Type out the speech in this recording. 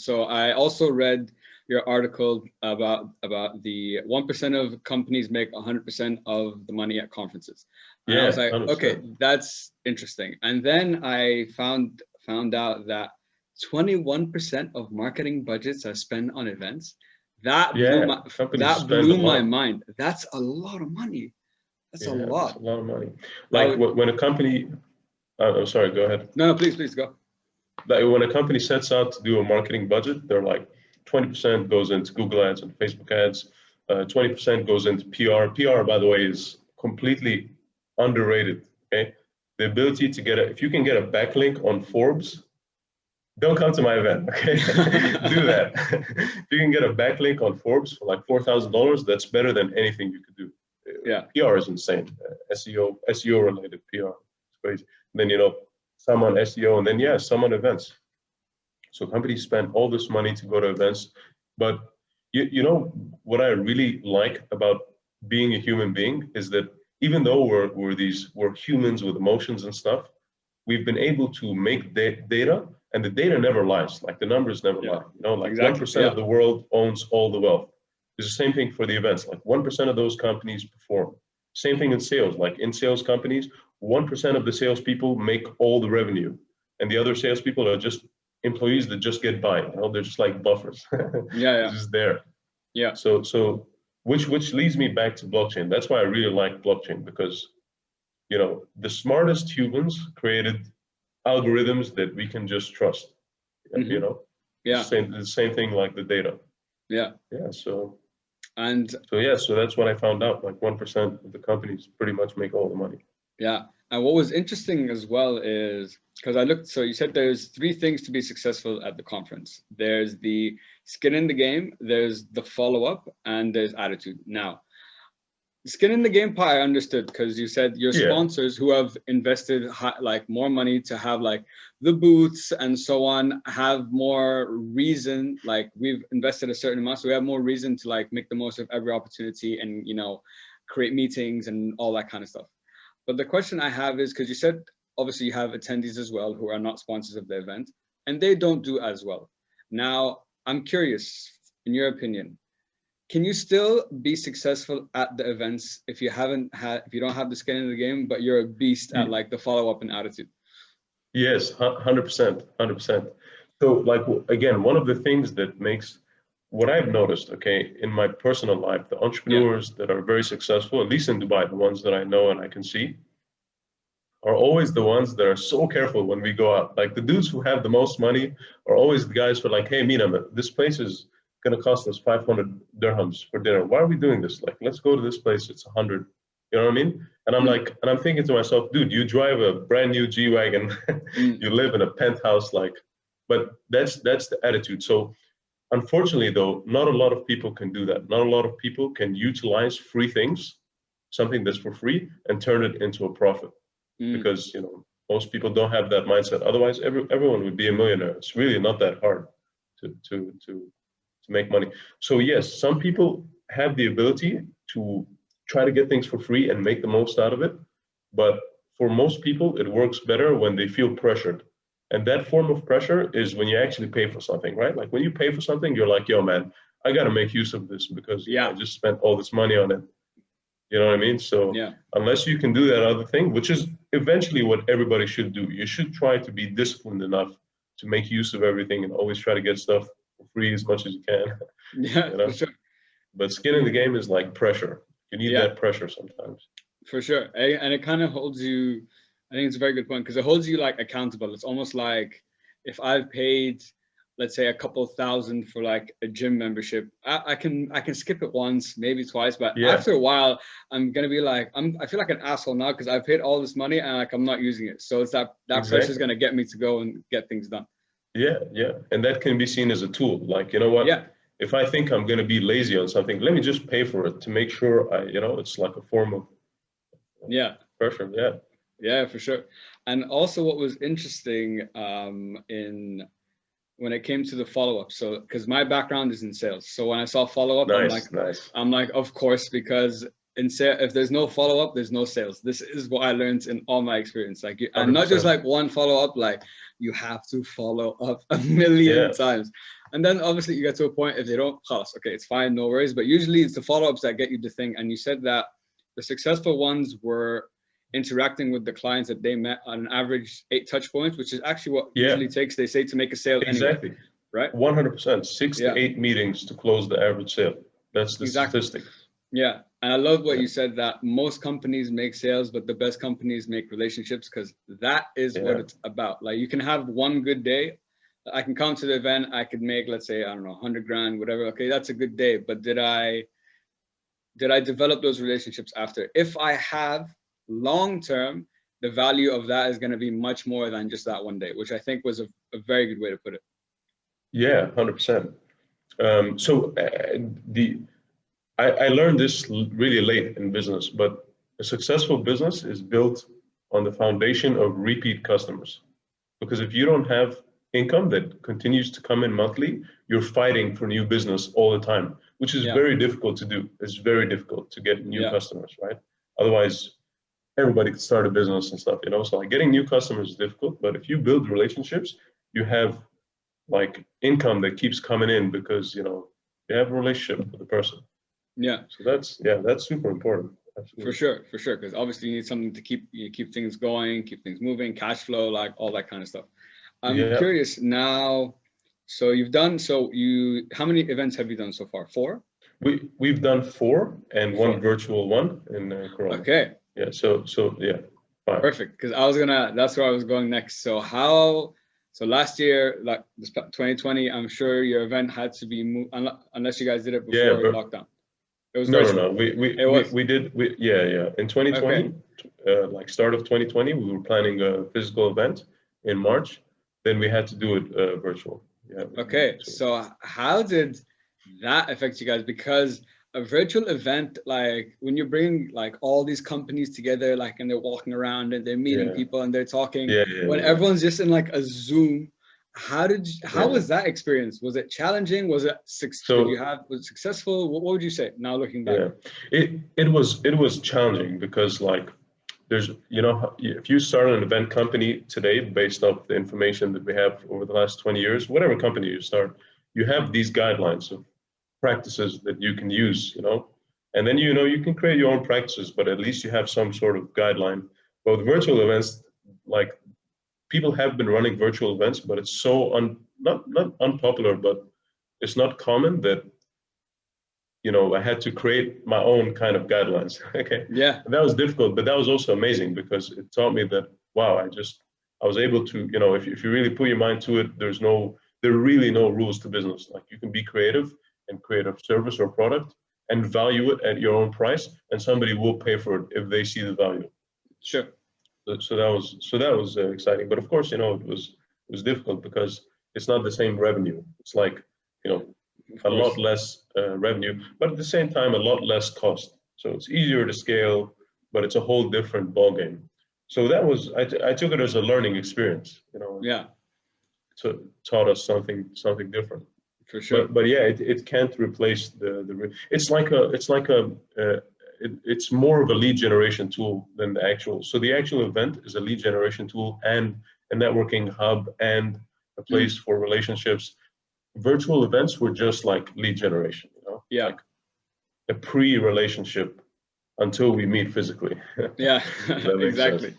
So I also read your article about the 1% of companies make 100% of the money at conferences. And I was like, 100%. okay, that's interesting. And then I found out that 21% of marketing budgets are spent on events. That blew my mind. That's a lot of money. That's a lot. That's a lot of money. Like when a company, I'm sorry, go ahead. No, please go. Like when a company sets out to do a marketing budget, they're like 20% goes into Google ads and Facebook ads, 20% goes into PR. PR, by the way, is completely underrated. Okay, the ability to get if you can get a backlink on Forbes, don't come to my event. Okay, do that. If you can get a backlink on Forbes for like $4,000, that's better than anything you could do. Yeah, PR is insane. SEO related PR. It's crazy. And then some on SEO, and then some on events. So companies spend all this money to go to events, but you know what I really like about being a human being is that even though we're humans with emotions and stuff, we've been able to make data, and the data never lies. Like the numbers never lie. Like exactly. 1% of the world owns all the wealth. It's the same thing for the events. Like 1% of those companies perform. Same thing in sales. Like in sales companies, 1% of the salespeople make all the revenue, and the other salespeople are just employees that just get by. They're just like buffers. Yeah. Just there. Yeah. So which leads me back to blockchain. That's why I really like blockchain, because the smartest humans created algorithms that we can just trust. Mm-hmm. Yeah. The same thing like the data. Yeah. Yeah. So that's what I found out. Like 1% of the companies pretty much make all the money. Yeah. And what was interesting as well is, because I looked, so you said there's 3 things to be successful at the conference. There's the skin in the game, there's the follow-up, and there's attitude. Now, skin in the game part I understood, because you said your sponsors who have invested like more money to have like the booths and so on have more reason, like we've invested a certain amount, so we have more reason to like make the most of every opportunity and create meetings and all that kind of stuff. But the question I have is, because you said obviously you have attendees as well who are not sponsors of the event, and they don't do as well. Now, I'm curious, in your opinion, can you still be successful at the events if you don't have the skin in the game, but you're a beast at like the follow-up and attitude? Yes, 100%, 100%. So like, again, one of the things that makes what I've noticed, okay, in my personal life, the entrepreneurs that are very successful, at least in Dubai, the ones that I know and I can see, are always the ones that are so careful when we go out. Like the dudes who have the most money are always the guys who are like, hey, Mena, this place is going to cost us 500 dirhams for dinner. Why are we doing this? Like, let's go to this place. It's 100. You know what I mean? And I'm like, and I'm thinking to myself, dude, you drive a brand new G-Wagon, you live in a penthouse, but that's the attitude. So unfortunately, though, not a lot of people can do that. Not a lot of people can utilize free things, something that's for free, and turn it into a profit. Because most people don't have that mindset. Otherwise, everyone would be a millionaire. It's really not that hard to make money. So yes, some people have the ability to try to get things for free and make the most out of it. But for most people, it works better when they feel pressured. And that form of pressure is when you actually pay for something, right? Like when you pay for something, you're like, yo, man, I got to make use of this because I just spent all this money on it. You know what I mean? So unless you can do that other thing, which is eventually what everybody should do, you should try to be disciplined enough to make use of everything and always try to get stuff for free as much as you can. Yeah, for sure. But skin in the game is like pressure. You need that pressure sometimes. For sure. And it kind of holds you, I think it's a very good point, because it holds you like accountable. It's almost like if I've paid, let's say, a couple thousand for like a gym membership, I can skip it once, maybe twice, but after a while, I'm gonna be like, I feel like an asshole now because I've paid all this money and like I'm not using it. So it's that pressure is gonna get me to go and get things done. Yeah, and that can be seen as a tool. Like, you know what? If I think I'm gonna be lazy on something, let me just pay for it to make sure it's like a form of pressure. Yeah, for sure. And also, what was interesting when it came to the follow-up, so because my background is in sales, so when I saw follow-up, I'm like, of course, because in sales, if there's no follow-up, there's no sales. This is what I learned in all my experience. Like, and not just like one follow-up, like you have to follow up a million times. And then obviously you get to a point, if they don't, خلاص, okay, it's fine, no worries. But usually it's the follow-ups that get you the thing. And you said that the successful ones were interacting with the clients that they met on an average 8 touch points, which is actually what usually takes, they say, to make a sale exactly. Anyway, right? 100%, 6 to 8 meetings to close the average sale. That's the statistic. Yeah. And I love what you said, that most companies make sales, but the best companies make relationships, because that is what it's about. Like, you can have one good day. I can come to the event, I could make, let's say, I don't know, 100 grand, whatever. Okay, that's a good day. But did I develop those relationships after? If I have, long term, the value of that is going to be much more than just that one day, which I think was a very good way to put it. Yeah, 100%. I learned this really late in business, but a successful business is built on the foundation of repeat customers. Because if you don't have income that continues to come in monthly, you're fighting for new business all the time, which is very difficult to do. It's very difficult to get new customers, right? Otherwise, everybody could start a business and stuff, you know? So like getting new customers is difficult, but if you build relationships, you have like income that keeps coming in because, you know, you have a relationship with the person. Yeah. So that's super important. Absolutely. For sure. Because obviously you need something to keep things going, keep things moving, cash flow, like all that kind of stuff. I'm curious now. So how many events have you done so far? 4? We've done 4 and 1 virtual one in Corona. Okay. Yeah. So yeah. 5. Perfect. Because that's where I was going next. So last year, like 2020, I'm sure your event had to be moved, unless you guys did it before lockdown. It was no. We did. In 2020, like start of 2020, we were planning a physical event in March. Then we had to do it virtual. Yeah. Okay. So how did that affect you guys? Because a virtual event, like when you bring like all these companies together, like, and they're walking around and they're meeting people and they're talking, when everyone's just in like a Zoom, how was that experience? Was it challenging? Was it was it successful? What would you say now looking back? It was challenging because like there's, you know, if you start an event company today based off the information that we have over the last 20 years, whatever company you start, you have these guidelines of practices that you can use, you know, and then, you know, you can create your own practices, but at least you have some sort of guideline. But with virtual events, like people have been running virtual events, but it's so not unpopular, but it's not common that, you know, I had to create my own kind of guidelines. Okay. Yeah. And that was difficult, but that was also amazing because it taught me that, wow, I was able to, you know, if you really put your mind to it, there are really no rules to business. Like you can be creative and create a service or product and value it at your own price, and somebody will pay for it if they see the value. Sure. So that was exciting, but of course, you know, it was difficult because it's not the same revenue. It's like, you know, a lot less revenue, but at the same time, a lot less cost. So it's easier to scale, but it's a whole different ballgame. So that was, I took it as a learning experience, you know. Yeah. So it taught us something different. For sure. But yeah, it can't replace it's more of a lead generation tool than the actual. So the actual event is a lead generation tool and a networking hub and a place for relationships. Virtual events were just like lead generation, you know? Yeah. Like a pre-relationship until we meet physically. Yeah, exactly.